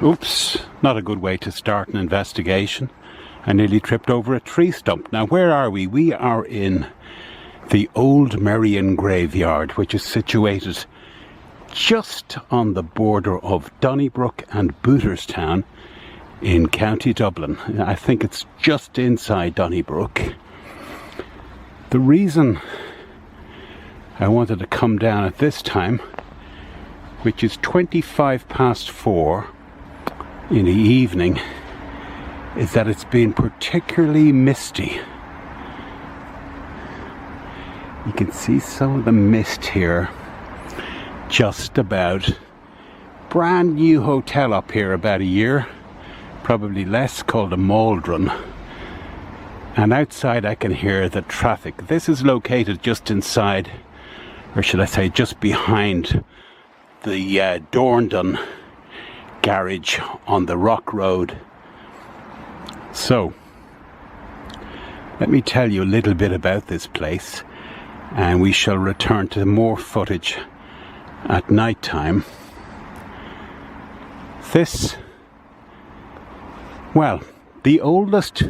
Oops, not a good way to start an investigation. I nearly tripped over a tree stump. Now, where are we? We are in the old Merrion Graveyard, which is situated just on the border of Donnybrook and Booterstown in County Dublin. I think it's just inside Donnybrook. The reason I wanted to come down at this time, which is 4:25 in the evening, is that it's been particularly misty. You can see some of the mist here. Just about. Brand new hotel up here, about a year, probably less, called a Maldron. And outside I can hear the traffic. This is located just inside, or should I say just behind, the Dorndon garage on the Rock Road. So, let me tell you a little bit about this place, and we shall return to more footage at night time. This, well, the oldest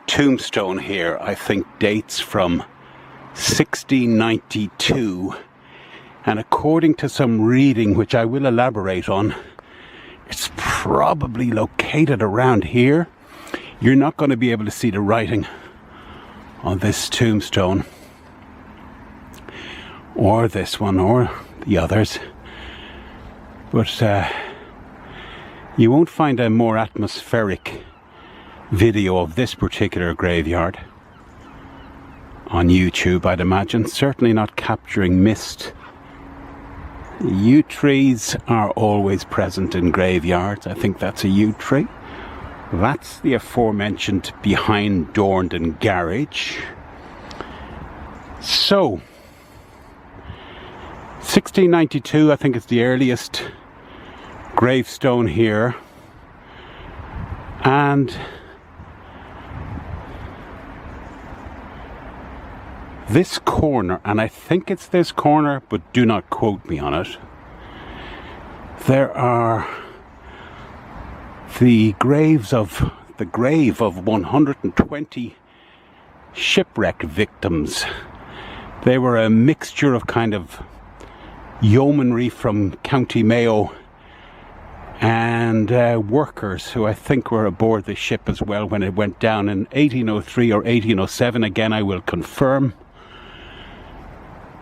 tombstone here, I think, dates from 1692, and according to some reading, which I will elaborate on, it's probably located around here. You're not going to be able to see the writing on this tombstone, or this one, or the others, but you won't find a more atmospheric video of this particular graveyard on YouTube, I'd imagine. Certainly not capturing mist. Yew trees are always present in graveyards. I think that's a yew tree. That's the aforementioned behind Dorndon garage. So, 1692, I think, is the earliest gravestone here. And this corner, and I think it's this corner, but do not quote me on it, there are the grave of 120 shipwreck victims. They were a mixture of kind of yeomanry from County Mayo and workers who I think were aboard the ship as well when it went down in 1803 or 1807. Again, I will confirm.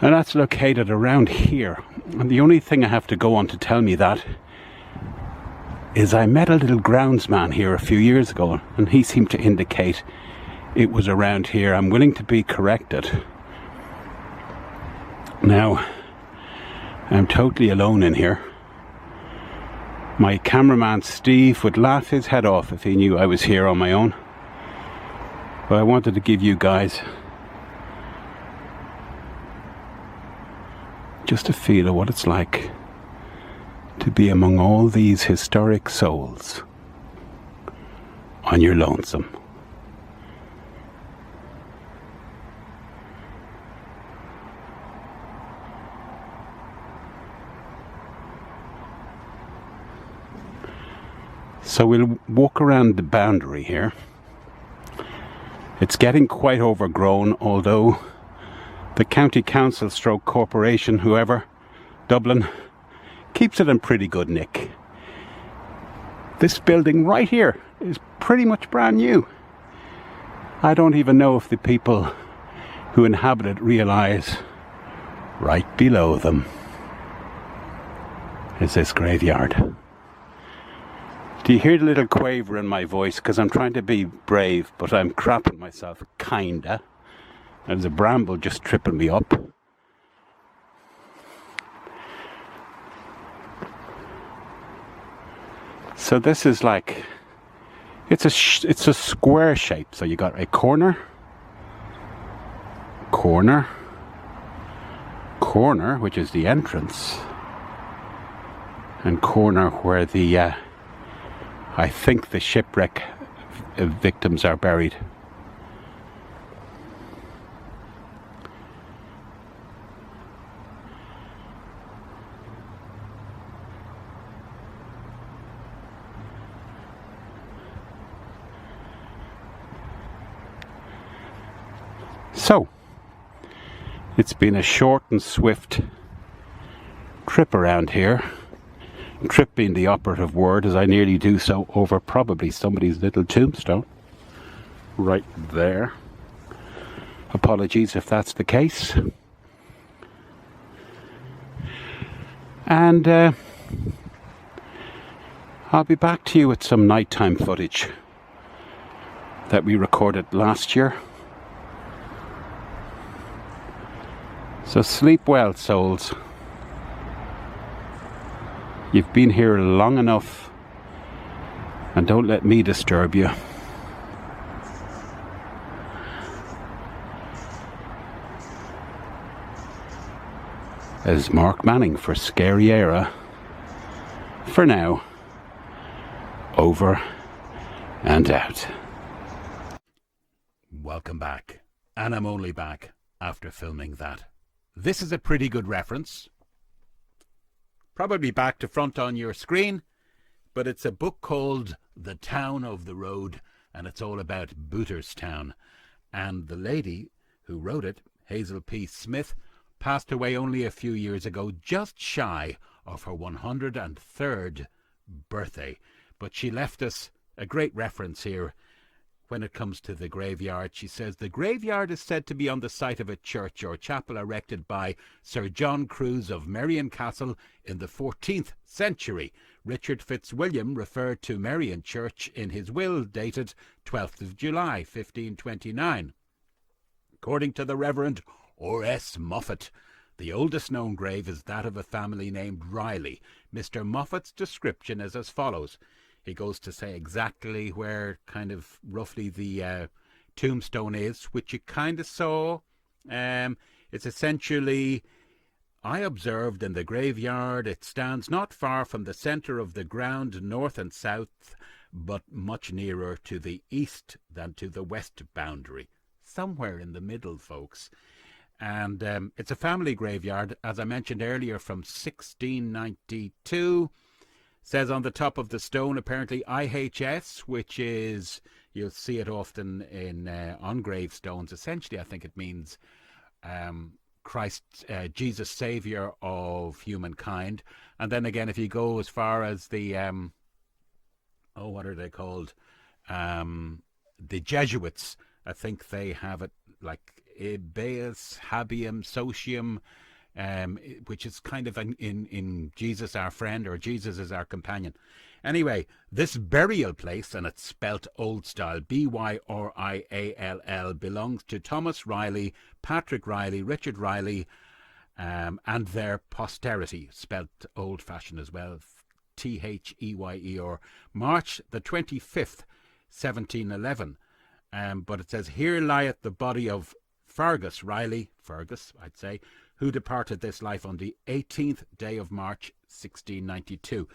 And that's located around here. And the only thing I have to go on to tell me that is I met a little groundsman here a few years ago, and he seemed to indicate it was around here. I'm willing to be corrected. Now, I'm totally alone in here. My cameraman Steve would laugh his head off if he knew I was here on my own. But I wanted to give you guys just a feel of what it's like to be among all these historic souls on your lonesome. So we'll walk around the boundary here. It's getting quite overgrown, although the county council stroke corporation, whoever, Dublin, keeps it in pretty good nick. This building right here is pretty much brand new. I don't even know if the people who inhabit it realise right below them is this graveyard. Do you hear the little quaver in my voice? Because I'm trying to be brave, but I'm crapping myself, kinda. There's a bramble just tripping me up. So this is like, it's a square shape. So you got a corner, which is the entrance, and corner where the I think the shipwreck victims are buried. So, it's been a short and swift trip around here. Trip being the operative word, as I nearly do so over probably somebody's little tombstone. Right there. Apologies if that's the case. And I'll be back to you with some nighttime footage that we recorded last year. So sleep well, souls. You've been here long enough, and don't let me disturb you. As Mark Manning for Scary Eire, for now, over and out. Welcome back, and I'm only back after filming that. This is a pretty good reference. Probably back to front on your screen, but it's a book called The Town of the Road, and it's all about Booterstown. And the lady who wrote it, Hazel P. Smith, passed away only a few years ago, just shy of her 103rd birthday. But she left us a great reference here when it comes to the graveyard. She says, the graveyard is said to be on the site of a church or chapel erected by Sir John Cruse of Merrion Castle in the 14th century. Richard Fitzwilliam referred to Merrion Church in his will dated 12th of July, 1529. According to the Reverend R.S. Moffat, the oldest known grave is that of a family named Riley. Mr. Moffat's description is as follows. He goes to say exactly where kind of roughly the tombstone is, which you kind of saw. It's essentially, I observed in the graveyard, it stands not far from the centre of the ground, north and south, but much nearer to the east than to the west boundary. Somewhere in the middle, folks. And it's a family graveyard, as I mentioned earlier, from 1692. Says on the top of the stone, apparently IHS, which is, you'll see it often in on gravestones. Essentially, I think it means Christ, Jesus, Saviour of humankind. And then again, if you go as far as the, what are they called? The Jesuits, I think they have it like Ebeus Habeam Socium, which is kind of in Jesus our friend, or Jesus is our companion. Anyway, this burial place, and it's spelt old style, Byriall, belongs to Thomas Riley, Patrick Riley, Richard Riley, and their posterity, spelt old fashioned as well, Theye, or March the 25th, 1711. But it says, here lieth the body of Fergus Riley, I'd say, who departed this life on the 18th day of March, 1692.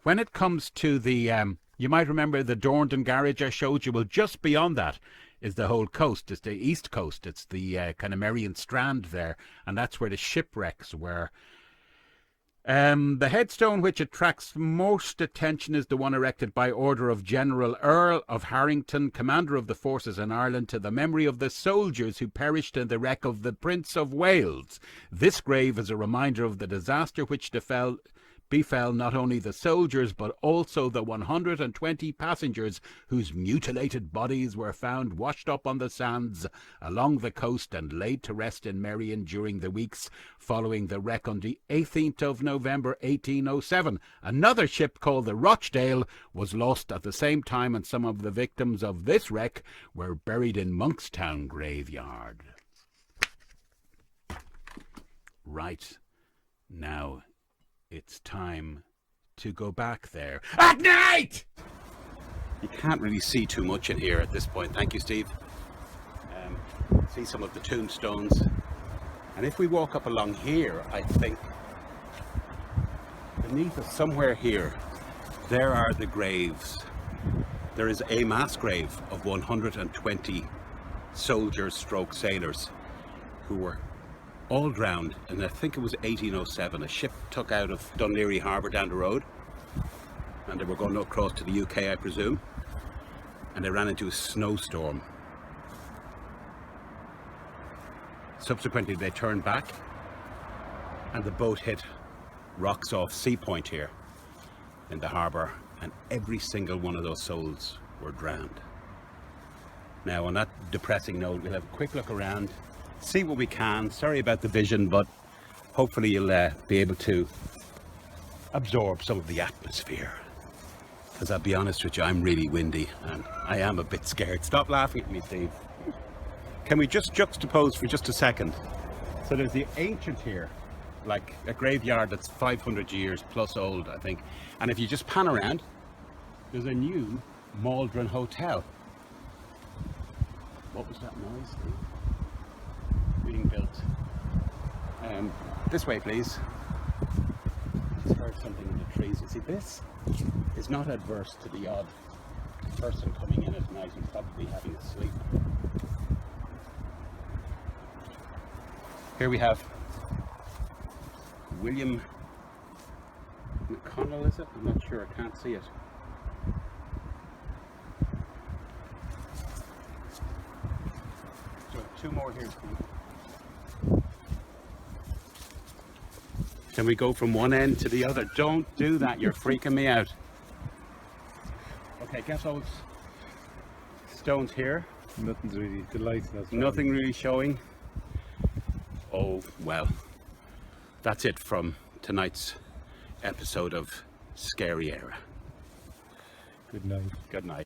When it comes to the, you might remember the Dorndon garage I showed you. Well, just beyond that is the whole coast. It's the east coast. It's the kind of Merrion Strand there, and that's where the shipwrecks were. The headstone which attracts most attention is the one erected by order of General Earl of Harrington, commander of the forces in Ireland, to the memory of the soldiers who perished in the wreck of the Prince of Wales. This grave is a reminder of the disaster which befell not only the soldiers but also the 120 passengers whose mutilated bodies were found washed up on the sands along the coast and laid to rest in Merrion during the weeks following the wreck on the 18th of November 1807. Another ship called the Rochdale was lost at the same time, and some of the victims of this wreck were buried in Monkstown graveyard. Right now, it's time to go back there at night! You can't really see too much in here at this point. Thank you, Steve. See some of the tombstones. And if we walk up along here, I think beneath us somewhere here, there are the graves. There is a mass grave of 120 soldiers stroke sailors who were all drowned, and I think it was 1807. A ship took out of Dunleary Harbour down the road, and they were going across to the UK, I presume, and they ran into a snowstorm. Subsequently, they turned back and the boat hit rocks off Sea Point here in the harbour, and every single one of those souls were drowned. Now, on that depressing note, we'll have a quick look around, see what we can. Sorry about the vision, but hopefully you'll be able to absorb some of the atmosphere. Because I'll be honest with you, I'm really windy and I am a bit scared. Stop laughing at me, Steve. Can we just juxtapose for just a second? So there's the ancient here, like a graveyard that's 500 years plus old, I think. And if you just pan around, there's a new Maldron Hotel. What was that noise, Steve? Being built. This way, please. Let's heard something in the trees. You see, this is not adverse to the odd person coming in at night and probably having a sleep. Here we have William McConnell, is it? I'm not sure, I can't see it. So two more here, Steve. Can we go from one end to the other? Don't do that, you're freaking me out. Okay, get those stones here. Nothing's really, the lights, nothing really showing. Oh, well, that's it from tonight's episode of Scary Eire. Good night. Good night.